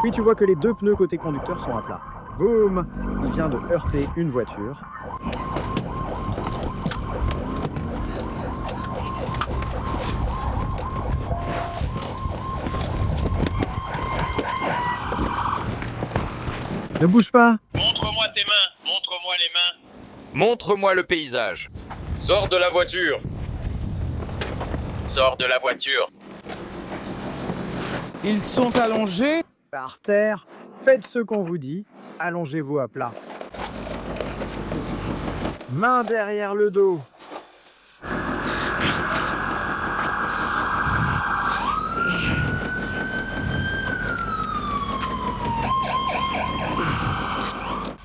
Puis tu vois que les 2 pneus côté conducteur sont à plat. Boum! Il vient de heurter une voiture. Ne bouge pas! Montre-moi tes mains, montre-moi les mains. Montre-moi le paysage. Sors de la voiture. Sors de la voiture. Ils sont allongés par terre. Faites ce qu'on vous dit. Allongez-vous à plat. Main derrière le dos.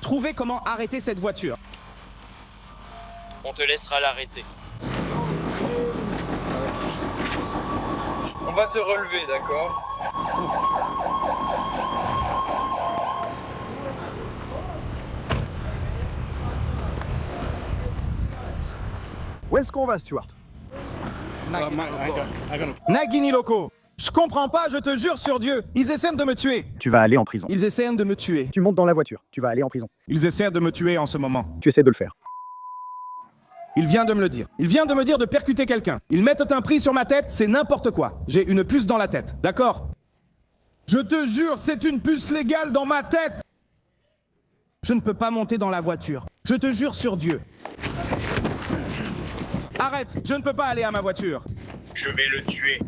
Trouvez comment arrêter cette voiture. On te laissera l'arrêter. On va te relever, d'accord? Où est-ce qu'on va, Stuart? Nagini Loco. Je comprends pas, je te jure sur Dieu. Ils essaient de me tuer. Tu vas aller en prison. Ils essaient de me tuer. Tu montes dans la voiture. Tu vas aller en prison. Ils essaient de me tuer en ce moment. Tu essaies de le faire. Il vient de me le dire. Il vient de me dire de percuter quelqu'un. Ils mettent un prix sur ma tête, c'est n'importe quoi. J'ai une puce dans la tête, d'accord? Je te jure, c'est une puce légale dans ma tête. Je ne peux pas monter dans la voiture. Je te jure sur Dieu. Arrête, je ne peux pas aller à ma voiture. Je vais le tuer.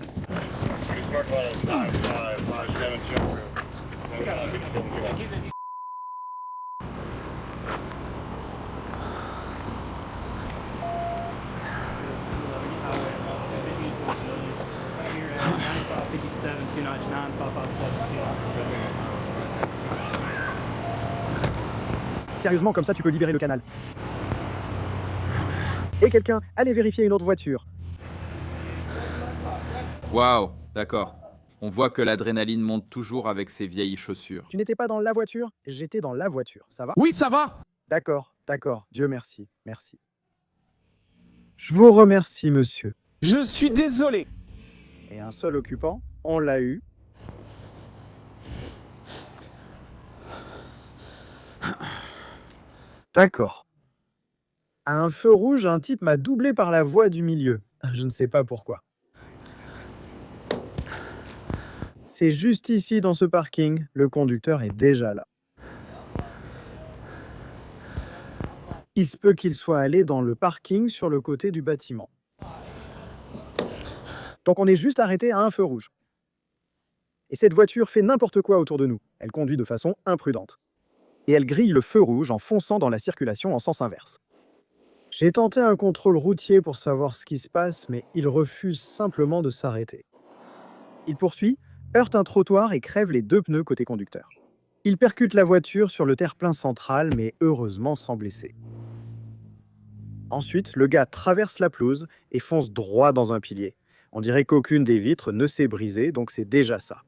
Sérieusement, comme ça, tu peux libérer le canal. Et quelqu'un, allez vérifier une autre voiture. Waouh, d'accord. On voit que l'adrénaline monte toujours avec ces vieilles chaussures. Tu n'étais pas dans la voiture? J'étais dans la voiture, ça va? Oui, ça va. D'accord, d'accord. Dieu merci, merci. Je vous remercie, monsieur. Je suis désolé. Et un seul occupant, on l'a eu. D'accord. À un feu rouge, un type m'a doublé par la voie du milieu. Je ne sais pas pourquoi. C'est juste ici, dans ce parking. Le conducteur est déjà là. Il se peut qu'il soit allé dans le parking sur le côté du bâtiment. Donc on est juste arrêté à un feu rouge. Et cette voiture fait n'importe quoi autour de nous. Elle conduit de façon imprudente. Et elle grille le feu rouge en fonçant dans la circulation en sens inverse. J'ai tenté un contrôle routier pour savoir ce qui se passe, mais il refuse simplement de s'arrêter. Il poursuit, heurte un trottoir et crève les deux pneus côté conducteur. Il percute la voiture sur le terre-plein central, mais heureusement sans blesser. Ensuite, le gars traverse la pelouse et fonce droit dans un pilier. On dirait qu'aucune des vitres ne s'est brisée, donc c'est déjà ça.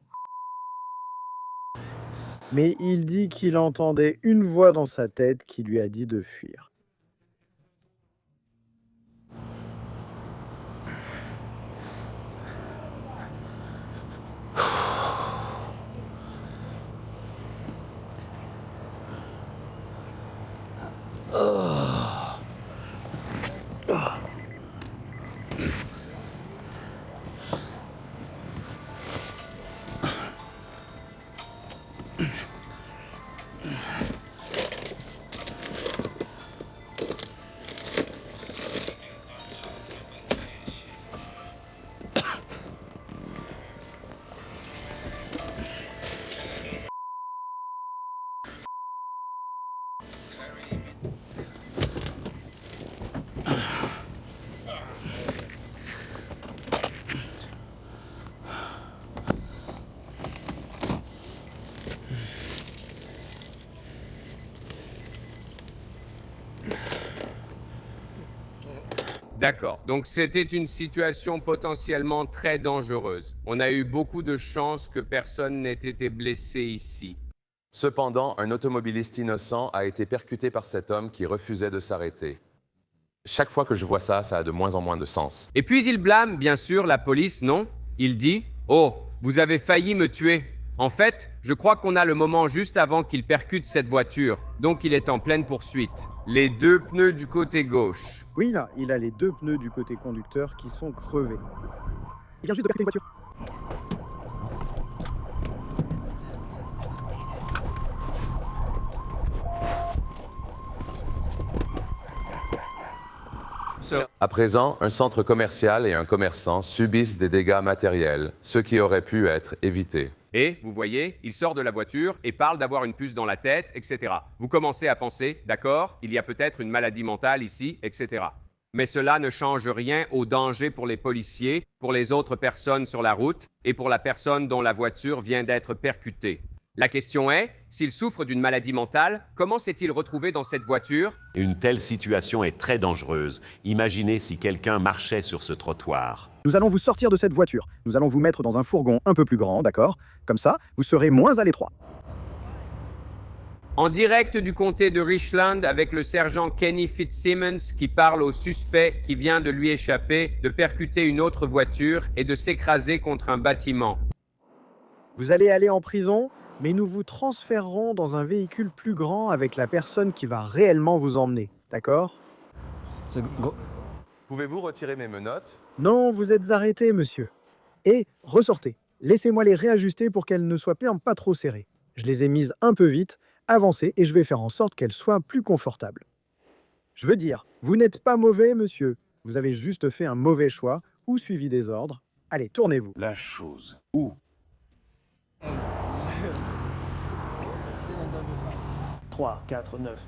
Mais il dit qu'il entendait une voix dans sa tête qui lui a dit de fuir. D'accord, donc c'était une situation potentiellement très dangereuse. On a eu beaucoup de chance que personne n'ait été blessé ici. Cependant, un automobiliste innocent a été percuté par cet homme qui refusait de s'arrêter. Chaque fois que je vois ça, ça a de moins en moins de sens. Et puis il blâme, bien sûr, la police, non? Il dit « Oh, vous avez failli me tuer. En fait, je crois qu'on a le moment juste avant qu'il percute cette voiture, donc il est en pleine poursuite. Les deux pneus du côté gauche. » Oui, là, il a les deux pneus du côté conducteur qui sont crevés. Il vient juste de percuter une voiture. À présent, un centre commercial et un commerçant subissent des dégâts matériels, ce qui aurait pu être évité. Et, vous voyez, il sort de la voiture et parle d'avoir une puce dans la tête, etc. Vous commencez à penser, d'accord, il y a peut-être une maladie mentale ici, etc. Mais cela ne change rien au danger pour les policiers, pour les autres personnes sur la route et pour la personne dont la voiture vient d'être percutée. La question est, s'il souffre d'une maladie mentale, comment s'est-il retrouvé dans cette voiture? Une telle situation est très dangereuse. Imaginez si quelqu'un marchait sur ce trottoir. Nous allons vous sortir de cette voiture. Nous allons vous mettre dans un fourgon un peu plus grand, d'accord? Comme ça, vous serez moins à l'étroit. En direct du comté de Richland avec le sergent Kenny Fitzsimmons qui parle au suspect qui vient de lui échapper, de percuter une autre voiture et de s'écraser contre un bâtiment. Vous allez aller en prison, mais nous vous transférerons dans un véhicule plus grand avec la personne qui va réellement vous emmener, d'accord? Pouvez-vous retirer mes menottes? Non, vous êtes arrêté, monsieur. Et ressortez. Laissez-moi les réajuster pour qu'elles ne soient pas trop serrées. Je les ai mises un peu vite, avancez, et je vais faire en sorte qu'elles soient plus confortables. Je veux dire, vous n'êtes pas mauvais, monsieur. Vous avez juste fait un mauvais choix ou suivi des ordres. Allez, tournez-vous. La chose. Où? 3, 4, 9.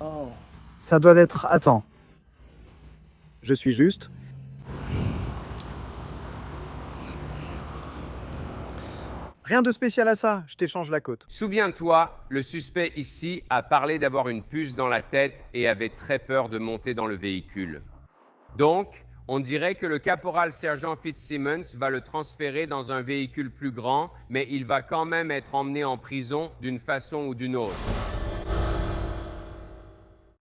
Oh. Ça doit être... Attends. Je suis juste... Rien de spécial à ça, je t'échange la côte. Souviens-toi, le suspect ici a parlé d'avoir une puce dans la tête et avait très peur de monter dans le véhicule. Donc, on dirait que le caporal-sergent Fitzsimmons va le transférer dans un véhicule plus grand, mais il va quand même être emmené en prison d'une façon ou d'une autre.